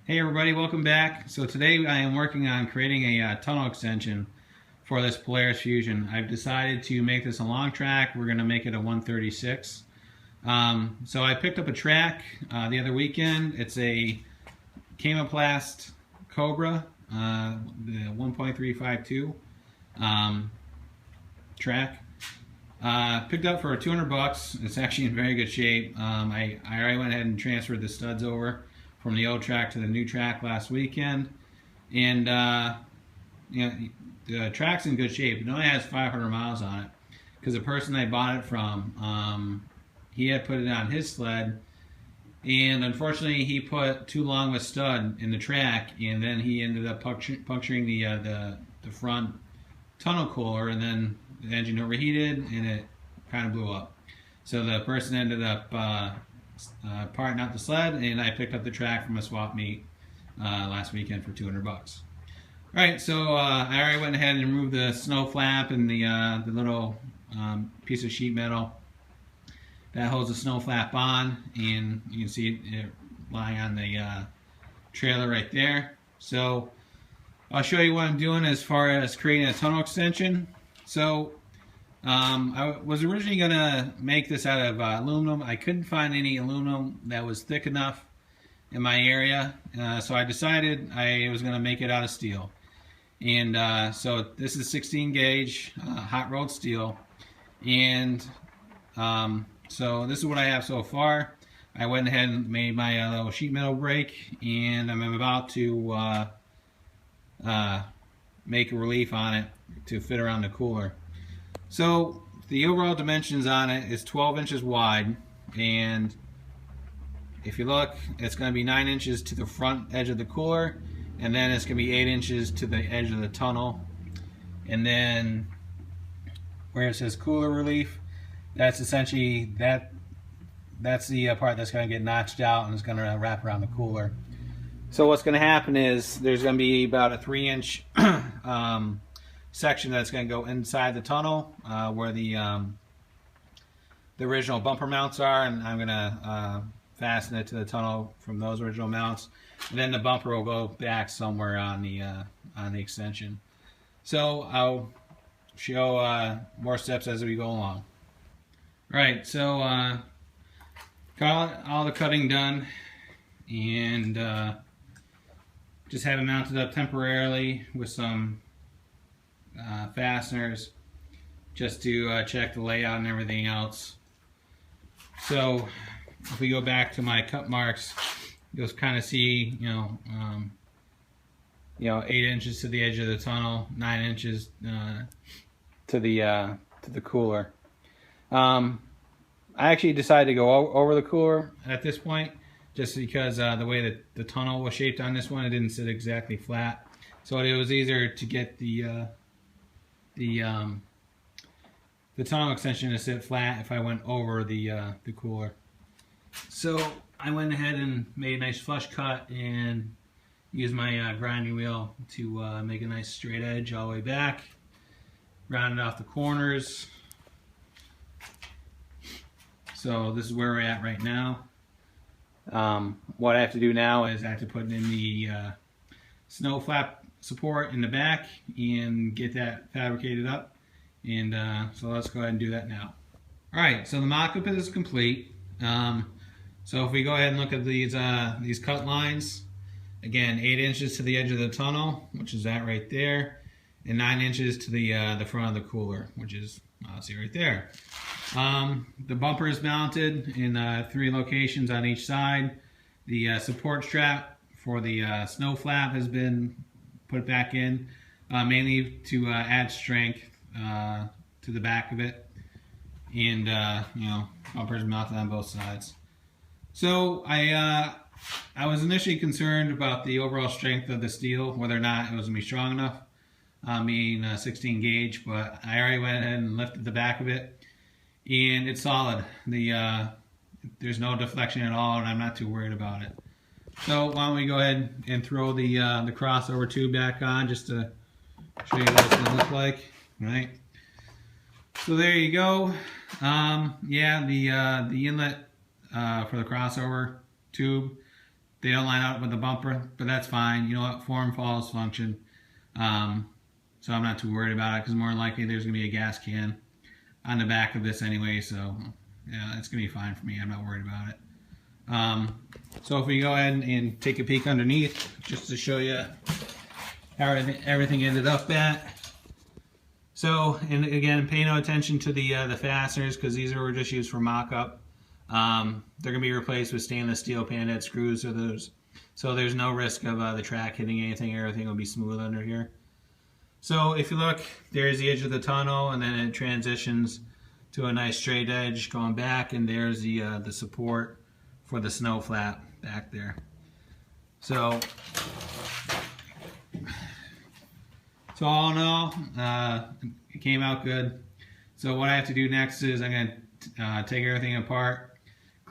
Hey everybody, welcome back. So today I am working on creating a tunnel extension for this Polaris Fusion. I've decided to make this a long track. We're going to make it a 136. So I picked up a track the other weekend. It's a Chemoplast Cobra, the 1.352 track. Picked up for $200. It's actually in very good shape. I already went ahead and transferred the studs over from the old track to the new track last weekend, and the track's in good shape. It only has 500 miles on it because the person I bought it from, he had put it on his sled, and unfortunately he put too long of a stud in the track, and then he ended up puncturing the front tunnel cooler, and then the engine overheated and it kind of blew up. So the person ended up parting out the sled, and I picked up the track from a swap meet last weekend for $200. Alright, so I already went ahead and removed the snow flap and the little piece of sheet metal that holds the snow flap on, and you can see it lying on the trailer right there. So I'll show you what I'm doing as far as creating a tunnel extension. So I was originally going to make this out of aluminum. I couldn't find any aluminum that was thick enough in my area, so I decided I was going to make it out of steel. And so this is 16 gauge hot rolled steel, and so this is what I have so far. I went ahead and made my little sheet metal brake, and I'm about to make a relief on it to fit around the cooler. So the overall dimensions on it is 12 inches wide, and if you look, it's going to be 9 inches to the front edge of the cooler, and then it's going to be 8 inches to the edge of the tunnel. And then where it says cooler relief, that's essentially that's the part that's going to get notched out and it's going to wrap around the cooler. So what's going to happen is there's going to be about a 3-inch section that's going to go inside the tunnel where the original bumper mounts are, and I'm going to fasten it to the tunnel from those original mounts, and then the bumper will go back somewhere on the extension. So I'll show more steps as we go along. Right, so got all the cutting done, and just have it mounted up temporarily with some fasteners just to check the layout and everything else. So if we go back to my cut marks, you'll kind of see, 8 inches to the edge of the tunnel, 9 inches to the cooler. I actually decided to go over the cooler at this point, just because the way that the tunnel was shaped on this one, it didn't sit exactly flat. So it was easier to get the tunnel extension to sit flat if I went over the cooler. So I went ahead and made a nice flush cut and used my grinding wheel to make a nice straight edge all the way back. Rounded off the corners. So this is where we're at right now. What I have to do now is I have to put in the snow flap support in the back and get that fabricated up, and so let's go ahead and do that now. Alright, so the mock-up is complete. So if we go ahead and look at these cut lines, again, 8 inches to the edge of the tunnel, which is that right there, and 9 inches to the front of the cooler, which is, see right there. The bumper is mounted in 3 locations on each side. The support strap for the snow flap has been put back in, mainly to add strength to the back of it, and bumpers mounted on both sides. So I was initially concerned about the overall strength of the steel, whether or not it was going to be strong enough, being 16 gauge, but I already went ahead and lifted the back of it, and it's solid. There's no deflection at all, and I'm not too worried about it. So why don't we go ahead and throw the crossover tube back on, just to show you what it's going to look like. Right. So there you go. Yeah, the inlet for the crossover tube they don't line up with the bumper, but that's fine. You know what? Form follows function. So I'm not too worried about it, because more than likely there's going to be a gas can on the back of this anyway, so yeah, it's going to be fine for me. I'm not worried about it. So if we go ahead and take a peek underneath, just to show you how everything ended up at. So, and again, pay no attention to the fasteners, because these were just used for mock-up. They're going to be replaced with stainless steel pan-head screws, so there's no risk of the track hitting anything. Everything will be smooth under here. So if you look, there's the edge of the tunnel, and then it transitions to a nice straight edge going back, and there's the support for the snow flap back there. So all in all, it came out good. So what I have to do next is I'm going to take everything apart,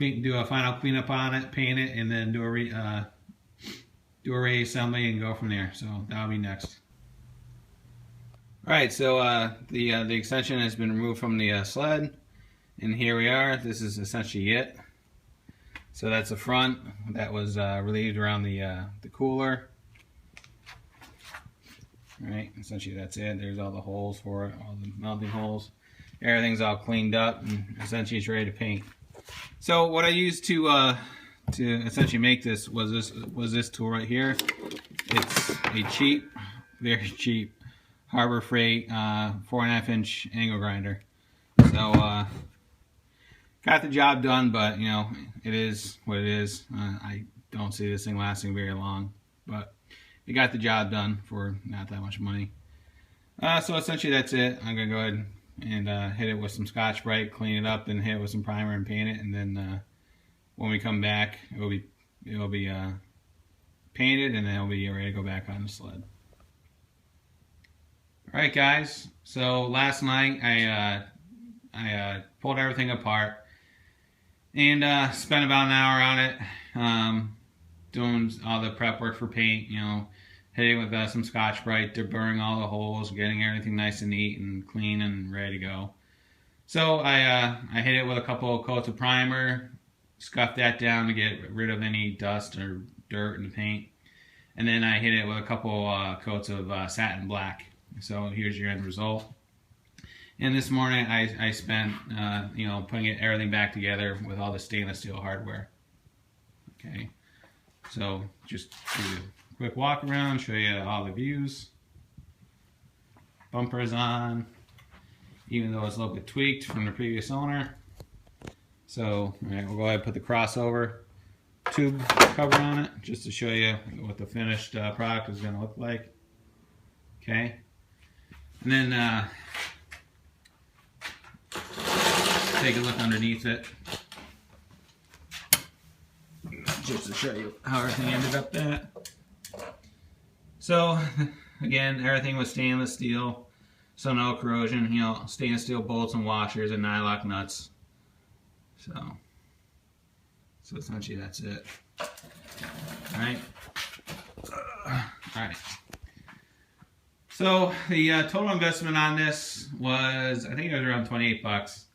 do a final cleanup on it, paint it, and then do a reassembly and go from there. So that'll be next. Alright, so the extension has been removed from the sled, and here we are. This is essentially it. So that's the front that was relieved around the cooler. Alright, essentially that's it. There's all the holes for it, all the mounting holes. Everything's all cleaned up, and essentially it's ready to paint. So what I used to essentially make this was this tool right here. It's a cheap, very cheap Harbor Freight 4.5 inch angle grinder. So got the job done, but you know, it is what it is. I don't see this thing lasting very long, but it got the job done for not that much money. So essentially that's it. I'm gonna go ahead and hit it with some Scotch-Brite, clean it up, and hit it with some primer and paint it, and then when we come back, it'll be painted, and then it'll be ready to go back on the sled. Alright guys, so last night I pulled everything apart and spent about an hour on it, doing all the prep work for paint, you know, hitting with some Scotch-Brite, deburring all the holes, getting everything nice and neat and clean and ready to go. So I hit it with a couple of coats of primer, scuffed that down to get rid of any dust or dirt in the paint, and then I hit it with a couple coats of satin black. So here's your end result. And this morning I spent, you know, putting everything back together with all the stainless steel hardware. Okay, so just do a quick walk around, show you all the views. Bumper's on, even though it's a little bit tweaked from the previous owner. So, all right, we'll go ahead and put the crossover tube cover on it, just to show you what the finished product is going to look like. Okay. And then take a look underneath it, just to show you how everything ended up at. So again, everything was stainless steel, so no corrosion, you know, stainless steel bolts and washers and nylock nuts. So essentially that's it. Alright. Alright. So the total investment on this was, I think it was around 28 bucks.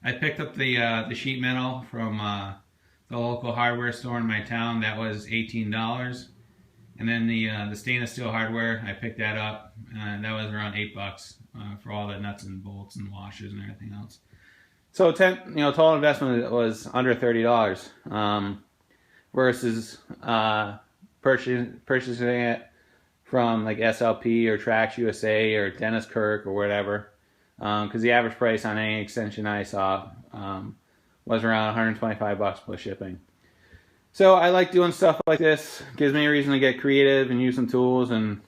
I picked up the sheet metal from the local hardware store in my town. That was $18. And then the stainless steel hardware, I picked that up. That was around 8 bucks for all the nuts and bolts and washers and everything else. So total investment was under $30 versus purchasing it from like SLP or Trax USA or Dennis Kirk or whatever, because the average price on any extension I saw was around 125 bucks plus shipping. So I like doing stuff like this. Gives me a reason to get creative and use some tools and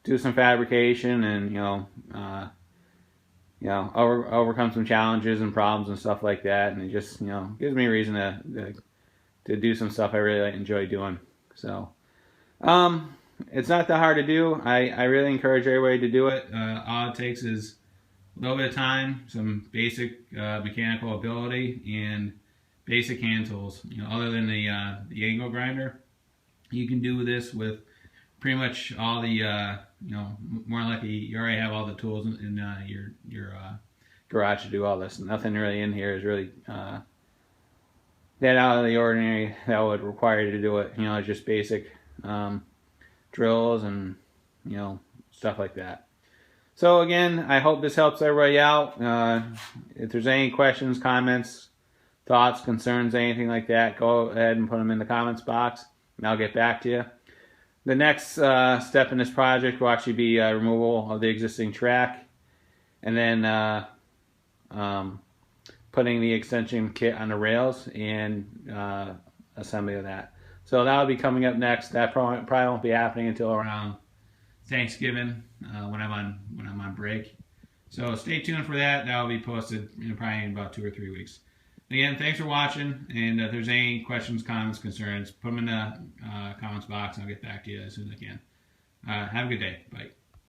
do some fabrication and overcome some challenges and problems and stuff like that. And it just gives me a reason to do some stuff I really enjoy doing. So it's not that hard to do. I really encourage everybody to do it. All it takes is a little bit of time, some basic mechanical ability, and basic hand tools. Other than the angle grinder, you can do this with pretty much all the more likely you already have all the tools in your garage to do all this. Nothing really in here is really that out of the ordinary that would require you to do it. You know, just basic drills and, you know, stuff like that. So again, I hope this helps everybody out. If there's any questions, comments, thoughts, concerns, anything like that, go ahead and put them in the comments box, and I'll get back to you. The next step in this project will actually be removal of the existing track, and then putting the extension kit on the rails and assembly of that. So that'll be coming up next. That probably won't be happening until around Thanksgiving when I'm on break. So stay tuned for that. That'll be posted probably in about 2 or 3 weeks. Again, thanks for watching, and if there's any questions, comments, concerns, put them in the comments box, and I'll get back to you as soon as I can. Have a good day. Bye.